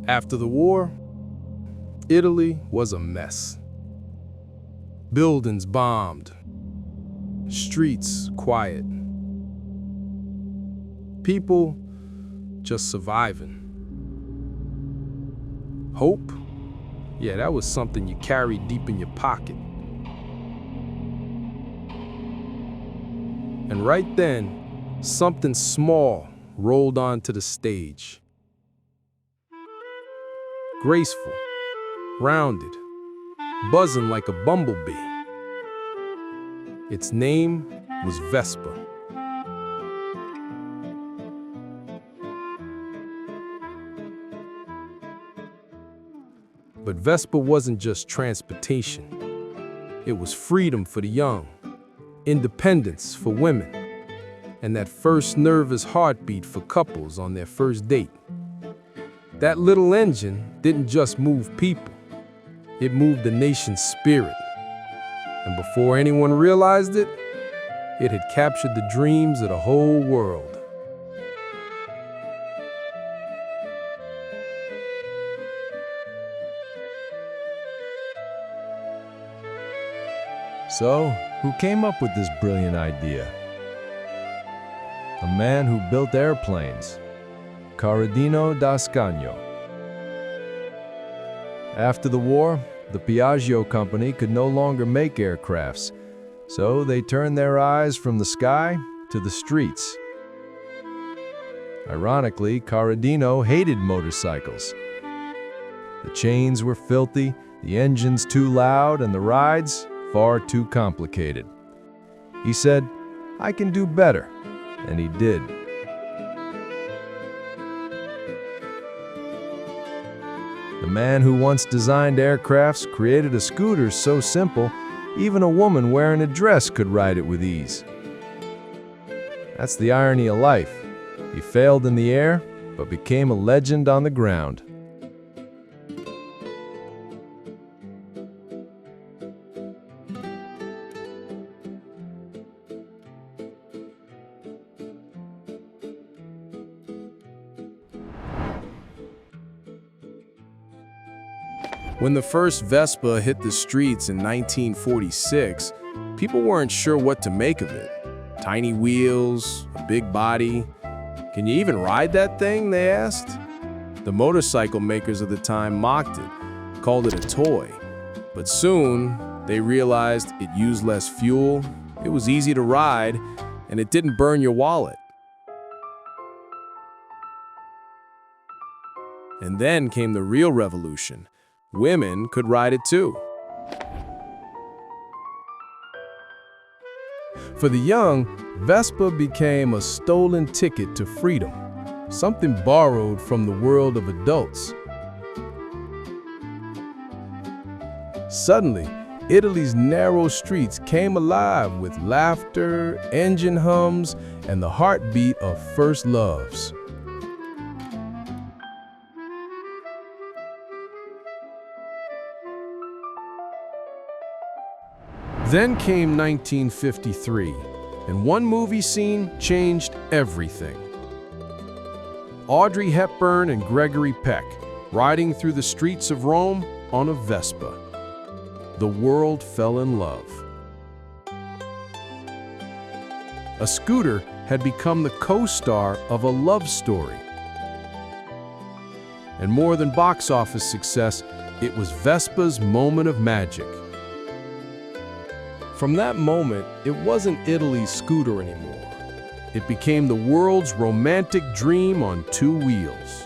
After the war, Italy was a mess. Buildings bombed, streets quiet, people just surviving. Hope? Yeah, that was something you carried deep in your pocket. And right then, something small rolled onto the stage. Graceful, rounded, buzzing like a bumblebee. Its name was Vespa. But Vespa wasn't just transportation. It was freedom for the young, independence for women, and that first nervous heartbeat for couples on their first date. That little engine didn't just move people, it moved the nation's spirit. And before anyone realized it, it had captured the dreams of the whole world. So, who came up with this brilliant idea? A man who built airplanes, Corradino d'Ascagno. After the war, the Piaggio company could no longer make aircrafts, so they turned their eyes from the sky to the streets. Ironically, Corradino hated motorcycles. The chains were filthy, the engines too loud, and the rides far too complicated. He said, "I can do better," and he did. The man who once designed aircrafts created a scooter so simple, even a woman wearing a dress could ride it with ease. That's the irony of life. He failed in the air, but became a legend on the ground. When the first Vespa hit the streets in 1946, people weren't sure what to make of it. Tiny wheels, a big body. Can you even ride that thing, they asked? The motorcycle makers of the time mocked it, called it a toy. But soon, they realized it used less fuel, it was easy to ride, and it didn't burn your wallet. And then came the real revolution. Women could ride it too. For the young, Vespa became a stolen ticket to freedom, something borrowed from the world of adults. Suddenly, Italy's narrow streets came alive with laughter, engine hums, and the heartbeat of first loves. Then came 1953, and one movie scene changed everything. Audrey Hepburn and Gregory Peck riding through the streets of Rome on a Vespa. The world fell in love. A scooter had become the co-star of a love story. And more than box office success, it was Vespa's moment of magic. From that moment, it wasn't Italy's scooter anymore. It became the world's romantic dream on two wheels.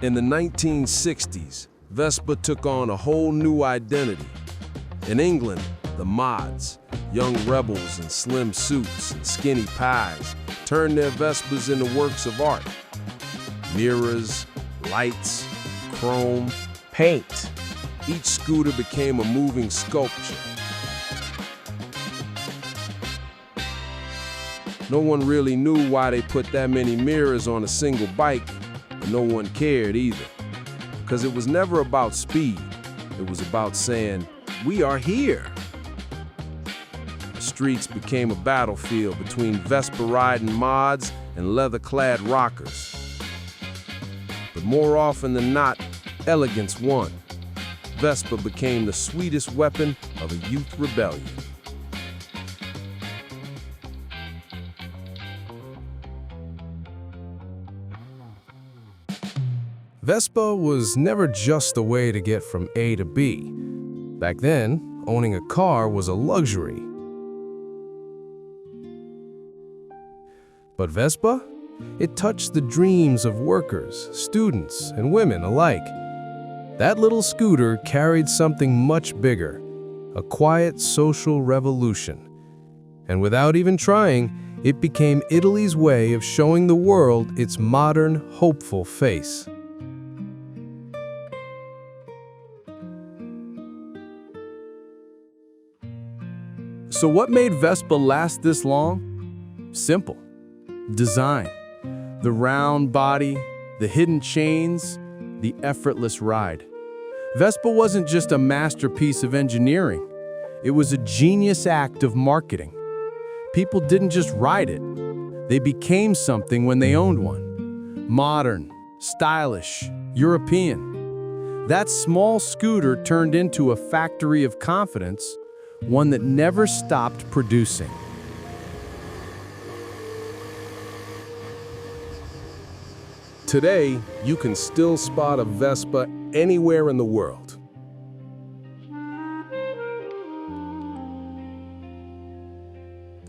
In the 1960s, Vespa took on a whole new identity. In England, the mods, young rebels in slim suits and skinny pies, turned their Vespas into works of art. Mirrors, lights, chrome, paint. Each scooter became a moving sculpture. No one really knew why they put that many mirrors on a single bike, but no one cared either. Because it was never about speed, It was about saying, "We are here." The streets became a battlefield between Vespa-riding mods and leather-clad rockers. But more often than not, elegance won. Vespa became the sweetest weapon of a youth rebellion. Vespa was never just a way to get from A to B. Back then, owning a car was a luxury. But Vespa? It touched the dreams of workers, students, and women alike. That little scooter carried something much bigger, a quiet social revolution. And without even trying, it became Italy's way of showing the world its modern, hopeful face. So what made Vespa last this long? Simple. Design. The round body, the hidden chains, the effortless ride. Vespa wasn't just a masterpiece of engineering. It was a genius act of marketing. People didn't just ride it. They became something when they owned one. Modern, stylish, European. That small scooter turned into a factory of confidence, one that never stopped producing. Today, you can still spot a Vespa anywhere in the world.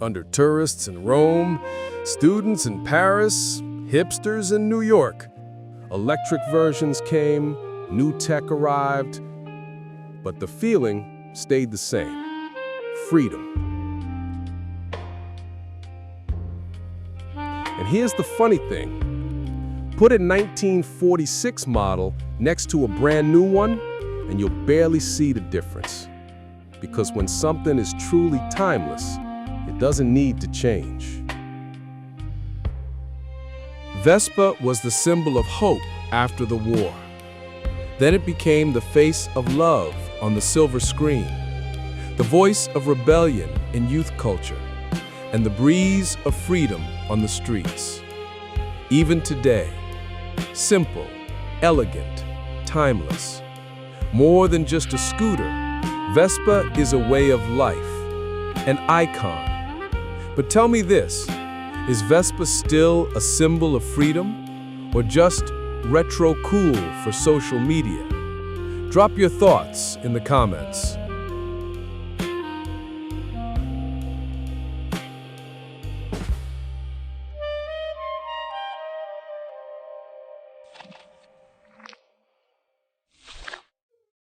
Under tourists in Rome, students in Paris, hipsters in New York. Electric versions came, new tech arrived, but the feeling stayed the same. Freedom. And here's the funny thing. Put a 1946 model next to a brand new one, and you'll barely see the difference. Because when something is truly timeless, it doesn't need to change. Vespa was the symbol of hope after the war. Then it became the face of love on the silver screen, the voice of rebellion in youth culture, and the breeze of freedom on the streets. Even today, simple, elegant, timeless. More than just a scooter, Vespa is a way of life, an icon. But tell me this, is Vespa still a symbol of freedom, or just retro cool for social media? Drop your thoughts in the comments.